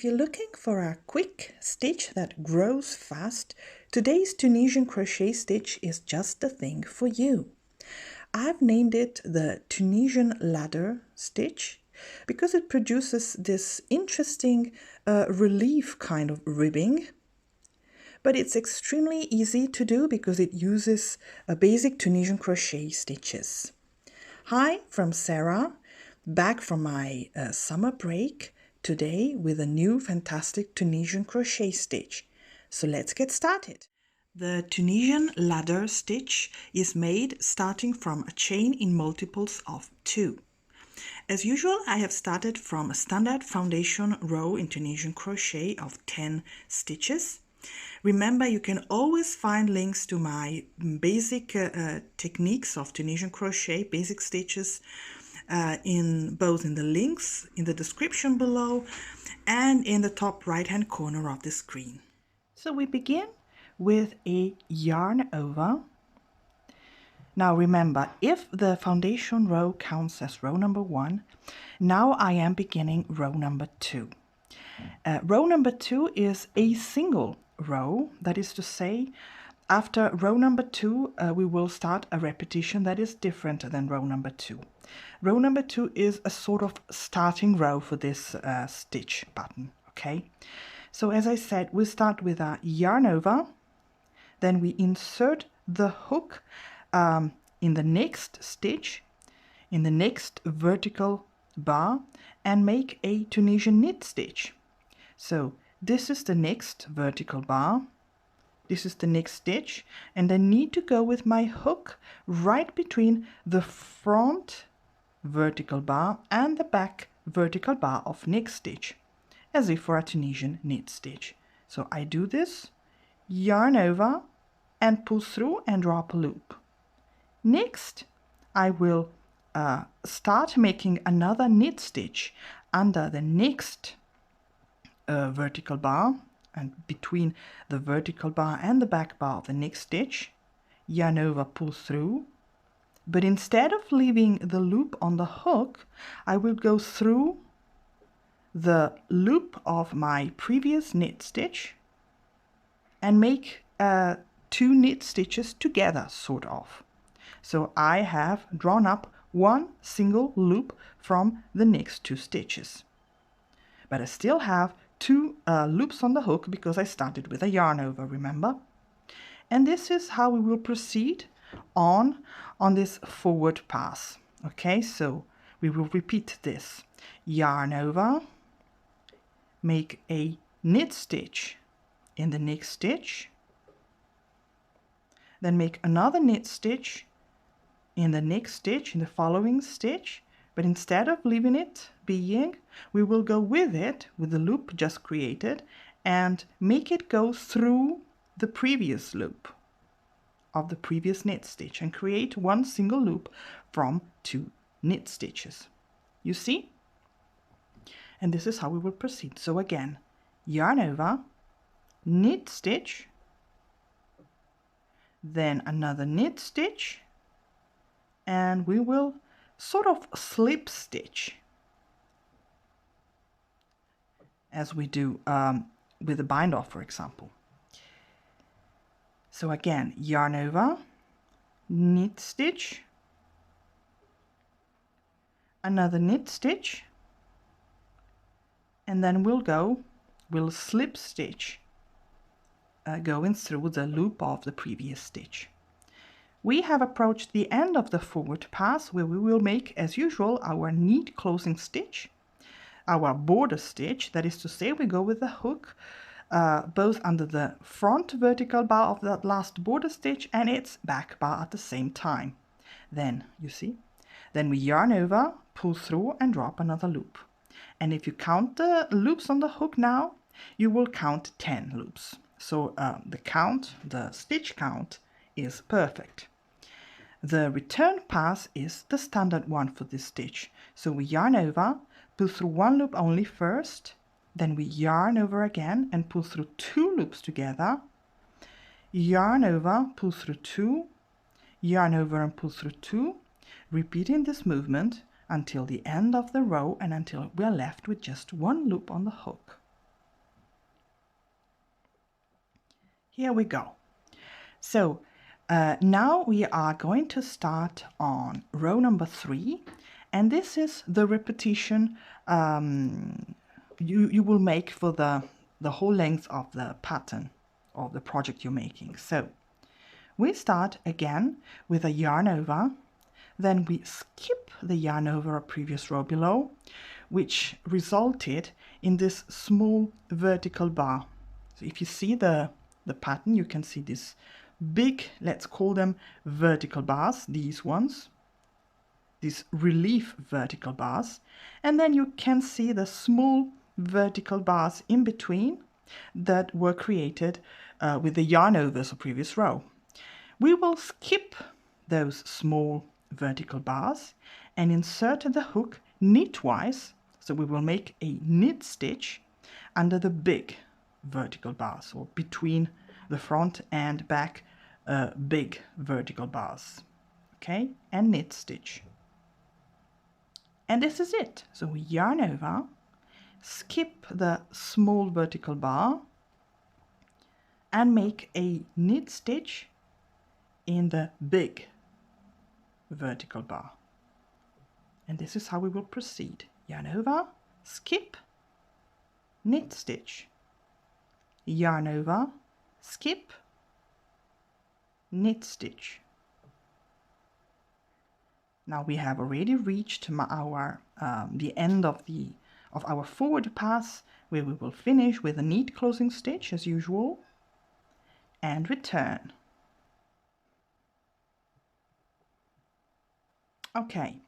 If you're looking for a quick stitch that grows fast, today's Tunisian crochet stitch is just the thing for you. I've named it the Tunisian Ladder Stitch because it produces this interesting relief kind of ribbing. But it's extremely easy to do because it uses basic Tunisian crochet stitches. Hi from Sarah, back from my summer break today with a new fantastic Tunisian crochet stitch. So let's get started. The Tunisian Ladder Stitch is made starting from a chain in multiples of 2. As usual, I have started from a standard foundation row in Tunisian crochet of 10 stitches. Remember, you can always find links to my basic techniques of Tunisian crochet, basic stitches, both in the links in the description below and in the top right hand corner of the screen. So we begin with a yarn over. Now remember, if the foundation row counts as row number 1, now I am beginning row number 2. Row number 2 is a single row, that is to say, after row number 2 we will start a repetition that is different than row number 2. Row number 2 is a sort of starting row for this stitch pattern, okay? So as I said, we start with a yarn over, then we insert the hook in the next stitch, in the next vertical bar, and make a Tunisian knit stitch. So this is the next vertical bar, this is the next stitch, and I need to go with my hook right between the front vertical bar and the back vertical bar of next stitch, as if for a Tunisian knit stitch. So I do this, yarn over, and pull through and drop a loop. Next, I will start making another knit stitch under the next vertical bar and between the vertical bar and the back bar of the next stitch, yarn over, pull through. But instead of leaving the loop on the hook, I will go through the loop of my previous knit stitch and make 2 knit stitches together, sort of. So I have drawn up one single loop from the next 2 stitches. But I still have 2 loops on the hook because I started with a yarn over, remember? And this is how we will proceed on this forward pass. Okay, so we will repeat this. Yarn over, make a knit stitch in the next stitch, then make another knit stitch in the next stitch, in the following stitch, but instead of leaving it being, we will go with it, with the loop just created, and make it go through the previous loop of the previous knit stitch and create one single loop from 2 knit stitches. You see? And this is how we will proceed. So again, yarn over, knit stitch, then another knit stitch, and we will sort of slip stitch as we do with a bind off, for example. So again, yarn over, knit stitch, another knit stitch, and then we'll slip stitch going through the loop of the previous stitch. We have approached the end of the forward pass, where we will make, as usual, our neat closing stitch, our border stitch, that is to say, we go with the hook both under the front vertical bar of that last border stitch and its back bar at the same time. Then, you see, then we yarn over, pull through and drop another loop. And if you count the loops on the hook now, you will count 10 loops. So the stitch count is perfect. The return pass is the standard one for this stitch. So we yarn over, pull through 1 loop only first, then we yarn over again and pull through 2 loops together, yarn over, pull through 2, yarn over and pull through 2, repeating this movement until the end of the row and until we are left with just 1 loop on the hook. Here we go. So now we are going to start on row number 3, and this is the repetition you will make for the whole length of the pattern of the project you're making. So we start again with a yarn over, then we skip the yarn over a previous row below, which resulted in this small vertical bar. So if you see the pattern, you can see this big, let's call them vertical bars, these ones, these relief vertical bars, and then you can see the small vertical bars in between that were created with the yarn overs of previous row. We will skip those small vertical bars and insert the hook knitwise, so we will make a knit stitch under the big vertical bars, or between the front and back big vertical bars. Okay, and knit stitch. And this is it. So we yarn over, skip the small vertical bar, and make a knit stitch in the big vertical bar. And this is how we will proceed. Yarn over, skip, knit stitch, yarn over, skip, knit stitch. Now we have already reached the end of our forward pass, where we will finish with a neat closing stitch as usual and return. Okay,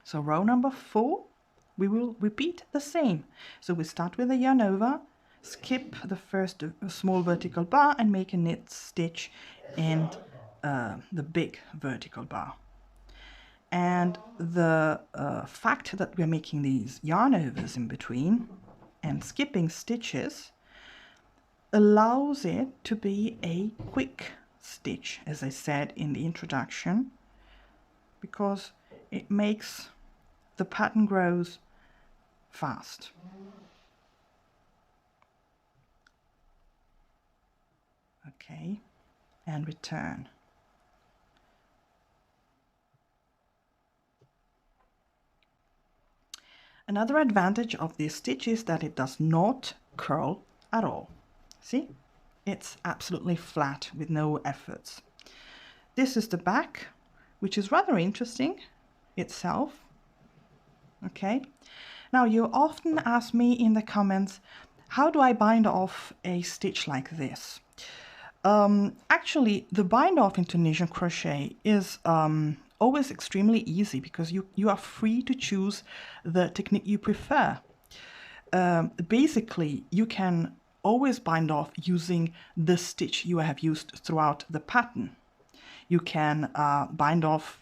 so row number 4, we will repeat the same. So we start with a yarn over, skip the first small vertical bar and make a knit stitch in the big vertical bar. And the fact that we're making these yarn overs in between and skipping stitches allows it to be a quick stitch, as I said in the introduction, because it makes the pattern grows fast. Okay, and return. Another advantage of this stitch is that it does not curl at all. See? It's absolutely flat with no efforts. This is the back, which is rather interesting itself. Okay. Now you often ask me in the comments, how do I bind off a stitch like this? Actually, the bind off in Tunisian crochet is always extremely easy, because you are free to choose the technique you prefer. Basically, you can always bind off using the stitch you have used throughout the pattern. You can bind off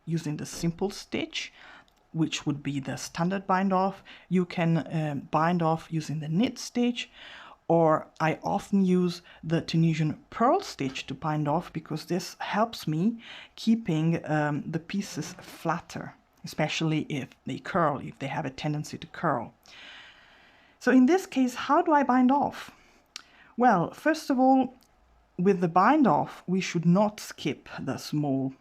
using the simple stitch, which would be the standard bind off. You can bind off using the knit stitch, or I often use the Tunisian purl stitch to bind off, because this helps me keeping the pieces flatter, especially if they curl, if they have a tendency to curl. So in this case, how do I bind off? Well, first of all, with the bind off, we should not skip the small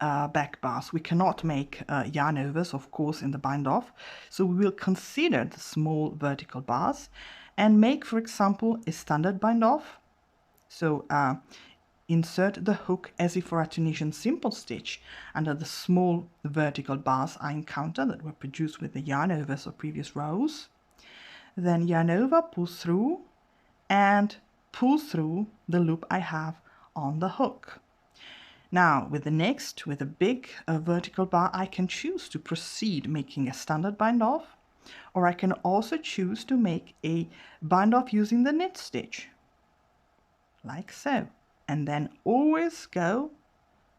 back bars. We cannot make yarn overs, of course, in the bind off. So we will consider the small vertical bars and make, for example, a standard bind off. So insert the hook as if for a Tunisian simple stitch under the small vertical bars I encounter that were produced with the yarn overs of previous rows. Then yarn over, pull through, and pull through the loop I have on the hook. Now with a big vertical bar, I can choose to proceed making a standard bind off, or I can also choose to make a bind off using the knit stitch, like so, and then always go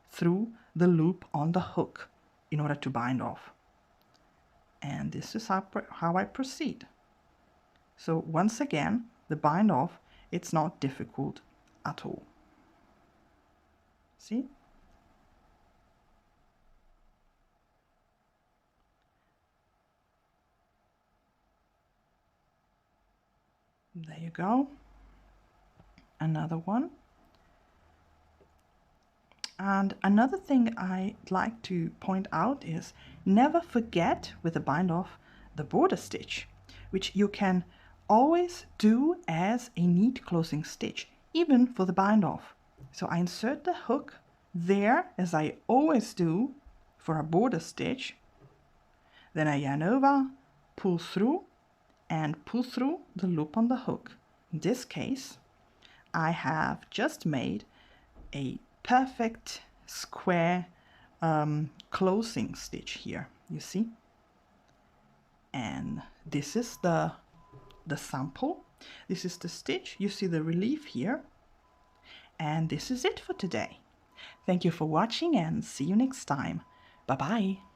through the loop on the hook in order to bind off. And this is how I proceed. So once again, the bind off, it's not difficult at all. See? There you go. another one. And another thing I'd like to point out is never forget with the bind off the border stitch, which you can always do as a neat closing stitch, even for the bind off. So I insert the hook there, as I always do for a border stitch. Then I yarn over, pull through, and pull through the loop on the hook. In this case, I have just made a perfect square closing stitch here, you see. And this is the sample. This is the stitch. You see the relief here. And this is it for today. Thank you for watching and see you next time. Bye bye.